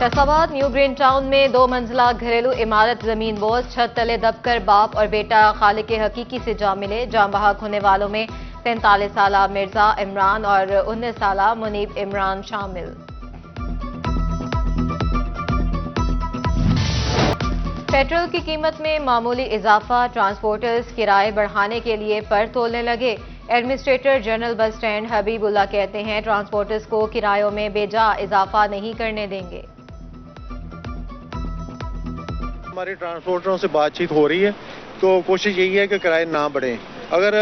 Faisalabad new green town में 2 मंजिला घरेलू इमारत जमीन बोझ, छत तले दबकर बाप और बेटा खालिक हकीकी से जा मिले। जान बहक होने वालों में 43 साला मिर्जा इमरान और 19 साला मुनीब इमरान शामिल। पेट्रोल की कीमत में मामूली इजाफा, ट्रांसपोर्टर्स किराए बढ़ाने के लिए पर तोलने लगे। Administrator general bus stand Habibullah कहते हैं ट्रांसपोर्टर्स को किरायों में बेजा इजाफा नहीं करने देंगे। हमारी ट्रांसपोर्टरों से बातचीत हो रही है तो कोशिश यही है कि किराए ना बढ़े। अगर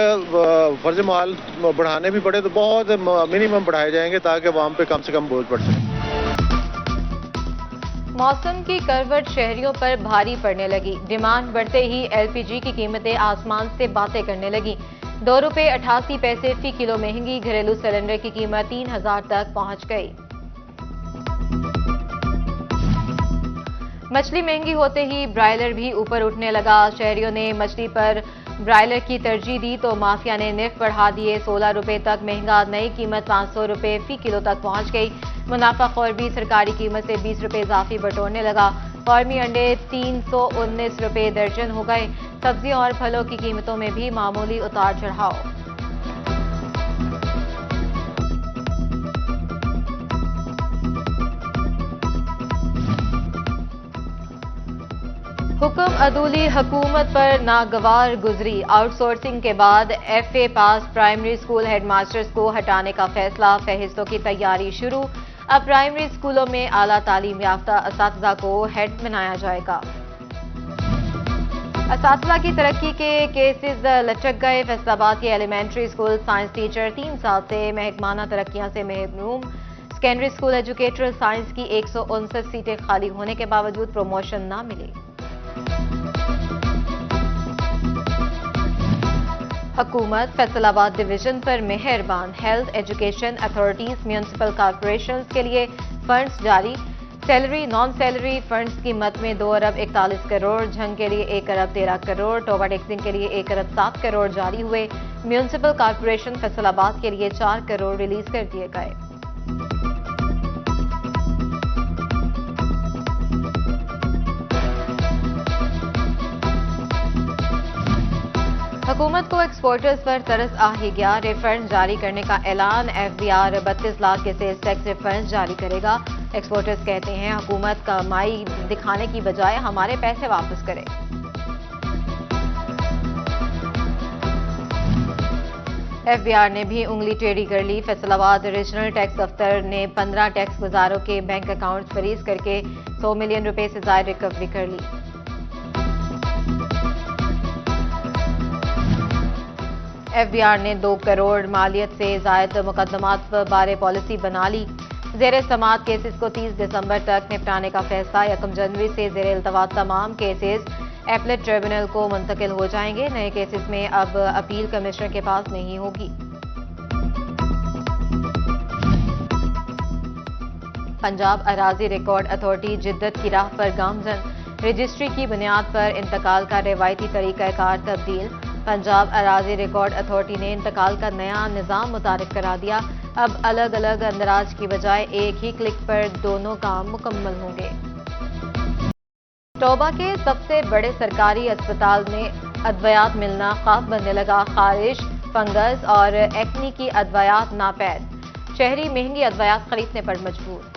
फर्ज माल बढ़ाने भी पड़े तो बहुत मिनिमम बढ़ाए जाएंगे ताकि आवाम पे कम से कम बोझ पड़ सके। मौसम की करवट शहरियों पर भारी पड़ने लगी। डिमांड बढ़ते ही एलपीजी की कीमतें आसमान से बातें करने लगी। ₹2.88 फी किलो महंगी घरेलू सिलेंडर की कीमत 3000 तक पहुंच गई। मछली महंगी होते ही ब्रायलर भी ऊपर उठने लगा। शहरियों ने मछली पर ब्रायलर की तरजीह दी तो माफिया ने निर्ख बढ़ा दिए। ₹16 तक महंगा, नई कीमत ₹500 फी किलो तक पहुंच गई। मुनाफाखोर भी सरकारी कीमत से ₹20 इजाफी बटोरने लगा। फार्मी अंडे ₹319 दर्जन हो गए। सब्जियों और फलों की कीमतों में भी मामूली उतार चढ़ाव। हुक्म अदूली हुकूमत पर नागवार गुजरी। आउटसोर्सिंग के बाद एफए पास प्राइमरी स्कूल हेडमास्टर्स को हटाने का फैसला। फहरिस्तों की तैयारी शुरू। अब प्राइमरी स्कूलों में आला तालीम याफ्ता असातिज़ा को हेड बनाया जाएगा। असातिज़ा की तरक्की के केसेस लटक गए। फैसलाबाद के एलिमेंट्री स्कूल साइंस टीचर 3 साल से महकमाना तरक्कियां से महरूम। सेकेंडरी स्कूल एजुकेटरल साइंस की 159 सीटें खाली होने के बावजूद प्रमोशन न मिली। हुकूमत फैसलाबाद डिवीजन पर मेहरबान। Health education authorities municipal corporation के लिए फंड्स जारी। सैलरी नॉन सैलरी फंड्स की मद में 2 अरब 41 करोड़, झंग के लिए 1 अरब 13 करोड़, टोबा टैक्सिंग के लिए 1 अरब 7 करोड़ जारी हुए। म्यूनिसिपल कॉर्पोरेशन फैसलाबाद के लिए 4 करोड़ रिलीज कर दिए गए। हुकूमत को एक्सपोर्टर्स पर तरस आ ही गया। रिफंड जारी करने का ऐलान। एफबीआर 32 लाख के सेल्स टैक्स रिफंड जारी करेगा। एक्सपोर्टर्स कहते हैं हुकूमत कमाई दिखाने की बजाय हमारे पैसे वापस करे। एफबीआर ने भी उंगली टेढ़ी कर ली। फैसलाबाद रीजनल टैक्स दफ्तर ने 15 टैक्स गुजारों के बैंक अकाउंट फ्रीज करके 100 मिलियन रुपए से ज्यादा रिकवरी कर ली। एफबीआर ने 2 करोड़ मालियत से जायद मुकदमात बारे पॉलिसी बना ली। ज़ेर समात केसेस को 30 दिसंबर तक निपटाने का फैसला। 1 जनवरी से ज़ेर इल्तवा तमाम केसेस एपलेट ट्रिब्यूनल को मुंतकिल हो जाएंगे। नए केसेस में अब अपील कमिश्नर के पास नहीं होगी। पंजाब अराजी रिकॉर्ड अथॉरिटी जिद्दत की राह पर गामजन। रजिस्ट्री की बुनियाद पर इंतकाल का रिवायती तरीकाकार तब्दील। पंजाब अराजी रिकॉर्ड अथॉरिटी ने इंतकाल का नया निज़ाम मुतारिफ करा दिया। अब अलग अलग अंदराज की बजाय एक ही क्लिक पर दोनों काम मुकम्मल होंगे। टोबा के सबसे बड़े सरकारी अस्पताल में अद्वियात मिलना ख्वाब बनने लगा। खारिश, फंगस और एक्नी की अद्वियात नापैद। शहरी महंगी अद्वियात खरीदने पर मजबूर।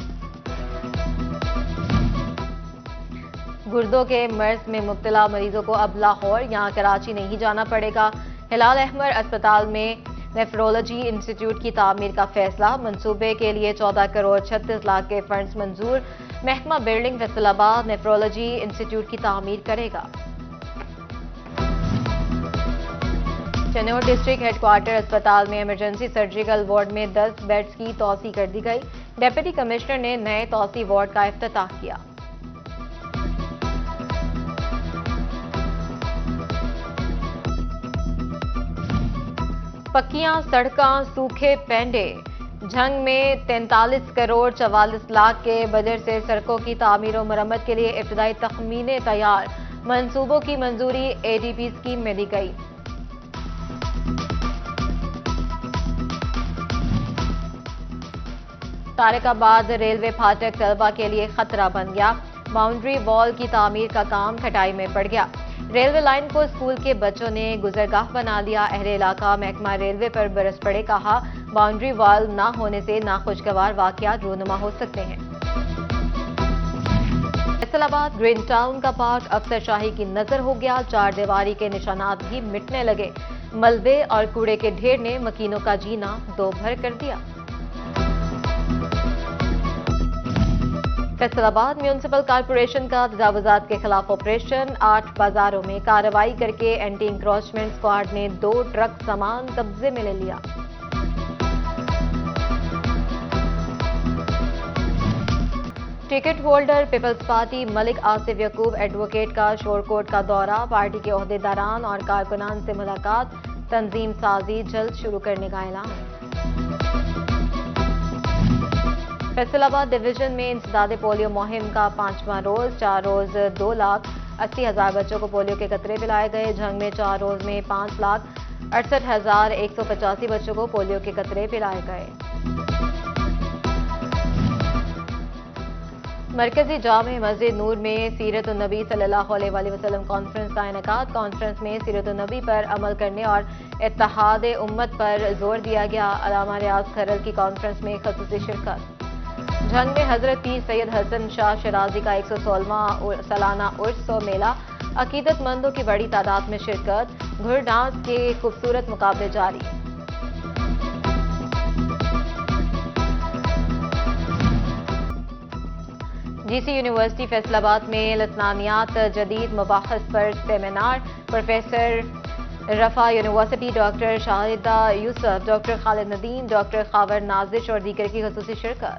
गुर्दों के मर्ज में मुब्तला मरीजों को अब लाहौर या कराची नहीं जाना पड़ेगा। हिलाल अहमर अस्पताल में नेफ्रोलॉजी इंस्टीट्यूट की तामीर का फैसला। मंसूबे के लिए 14 करोड़ 36 लाख के फंड्स मंजूर। महकमा बिल्डिंग फैसलाबाद नेफ्रोलॉजी इंस्टीट्यूट की तामीर करेगा। चनौर डिस्ट्रिक्ट हेडक्वार्टर अस्पताल में इमरजेंसी सर्जिकल वार्ड में 10 बेड्स की तौसी कर दी गई। डिप्टी कमिश्नर ने नए तौसी वार्ड का इफ्तिताह किया। पक्कियां सड़कां, सूखे पेंडे। झंग में 43 करोड़ 44 लाख के बजट से सड़कों की तामीर और मरम्मत के लिए इब्तदाई तखमीने तैयार। मंसूबों की मंजूरी एडीपी स्कीम में दी गई। तारिकाबाद रेलवे फाटक तलबा के लिए खतरा बन गया। बाउंड्री वॉल की तामीर का काम खटाई में पड़ गया। रेलवे लाइन को स्कूल के बच्चों ने गुजरगाह बना दिया। अहले इलाका महकमा रेलवे पर बरस पड़े, कहा बाउंड्री वॉल न होने से नाखुशगवार वाकयात रूनुमा हो सकते हैं। फैसलाबाद ग्रीन टाउन का पार्क अफसरशाही की नजर हो गया। चार दीवारी के निशानात भी मिटने लगे। मलबे और कूड़े के ढेर ने मकीनों का जीना दो भर कर दिया। फैसलाबाद म्यूनिसिपल कॉर्पोरेशन का तजावुजात के खिलाफ ऑपरेशन। 8 बाजारों में कार्रवाई करके एंटी इंक्रोचमेंट स्क्वाड ने 2 ट्रक सामान कब्जे में ले लिया। Ticket holder peoples party Malik Asif Yaqub advocate का शोरकोट का दौरा। पार्टी के ओहदेदारान और कारकुनान से मुलाकात। तंजीम साजी जल्द शुरू करने का ऐलान। फैसलाबाद डिवीजन में इंसदादे पोलियो मुहिम का 5वां रोज। 4 रोज 2,80,000 बच्चों को पोलियो के कतरे पिलाए गए। जंग में 4 रोज में 5,68,185 बच्चों को पोलियो के कतरे पिलाए गए। मरकजी जामे मस्जिद नूर में सीरत नबी सल्लल्लाहु अलैहि वसल्लम कॉन्फ्रेंस का इनेकाद। कॉन्फ्रेंस में सीरत नबी पर अमल करने और इत्तेहाद उम्मत पर जोर दिया गया। अल्लामा रियाज खरल की कॉन्फ्रेंस में खसूसी शिरकत। जंग में हजरत पीर सैयद हसन शाह शराजी का 116वां सालाना उर्स मेला। अकीदतमंदों की बड़ी तादाद में शिरकत। घुड़ डांस के खूबसूरत मुकाबले जारी। जीसी यूनिवर्सिटी फैसलाबाद में लसनानियात जदीद मबाहस पर seminar. Professor Riphah university doctor Shahida Yusuf, doctor Khalid Nadeem, doctor Khawar Nazish और दीगर की खसूसी शिरकत।